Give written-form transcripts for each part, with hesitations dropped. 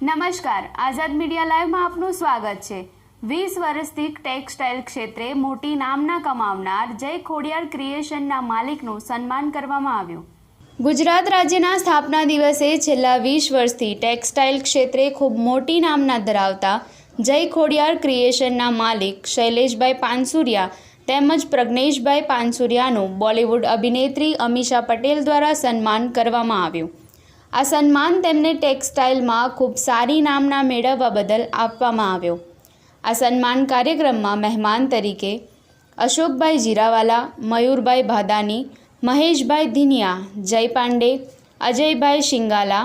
નમસ્કાર, આઝાદ મીડિયા લાઈવમાં આપનું સ્વાગત છે। 20 વર્ષથી ટેક્સટાઇલ ક્ષેત્રે મોટી નામના કમાવનાર જય ખોડિયાર ક્રિએશનના માલિકનું સન્માન કરવામાં આવ્યું। ગુજરાત રાજ્યના સ્થાપના દિવસે છેલ્લા 20 વર્ષથી ટેક્સટાઇલ ક્ષેત્રે ખૂબ મોટી નામના ધરાવતા જય ખોડિયાર ક્રિએશનના માલિક શૈલેષભાઈ પાનસુરિયા તેમજ પ્રજ્ઞેશભાઈ પાનસુરિયાનું બોલિવૂડ અભિનેત્રી અમીષા પટેલ દ્વારા સન્માન કરવામાં આવ્યું। આ સન્માન તેમને ટેક્સટાઇલમાં ખૂબ સારી નામના મેળવવા બદલ આપવામાં આવ્યો। આ સન્માન કાર્યક્રમમાં મહેમાન તરીકે અશોકભાઈ જીરાવાલા, મયુરભાઈ ભાદાની, મહેશભાઈ ધિનિયા, જય પાંડે, અજયભાઈ શિંગાલા,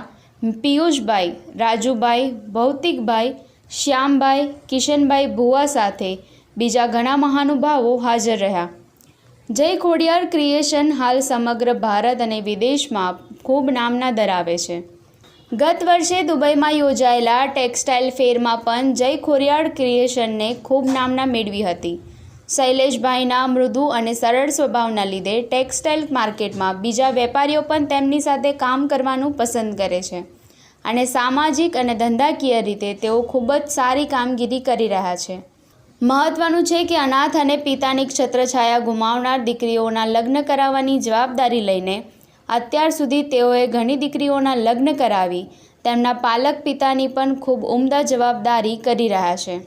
પિયુષભાઈ, રાજુભાઈ, ભૌતિકભાઈ, શ્યામભાઈ, કિશનભાઈ ભુવા સાથે બીજા ઘણા મહાનુભાવો હાજર રહ્યા। જય ખોડિયાર ક્રિએશન હાલ સમગ્ર ભારત અને વિદેશમાં ખૂબ નામના ધરાવે છે। ગત વર્ષે દુબઈમાં યોજાયેલા ટેક્સટાઇલ ફેરમાં પણ જય ખોડિયાર ક્રિએશનને ખૂબ નામના મેળવી હતી। શૈલેષભાઈના મૃદુ અને સરળ સ્વભાવના લીધે ટેક્સટાઇલ માર્કેટમાં બીજા વેપારીઓ પણ તેમની સાથે કામ કરવાનું પસંદ કરે છે અને સામાજિક અને ધંધાકીય રીતે તેઓ ખૂબ જ સારી કામગીરી કરી રહ્યા છે। મહત્વનું છે કે અનાથ અને પિતાની છત્રછાયા ગુમાવનાર દીકરીઓના લગ્ન કરાવવાની જવાબદારી લઈને અત્યાર સુધી તેઓએ ઘણી દીકરીઓના લગ્ન કરાવી તેમના પાલક પિતાની પણ ખૂબ ઉમદા જવાબદારી કરી રહ્યા છે।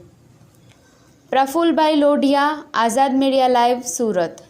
પ્રફુલભાઈ લોઢિયા, આઝાદ મીડિયા લાઈવ, સુરત।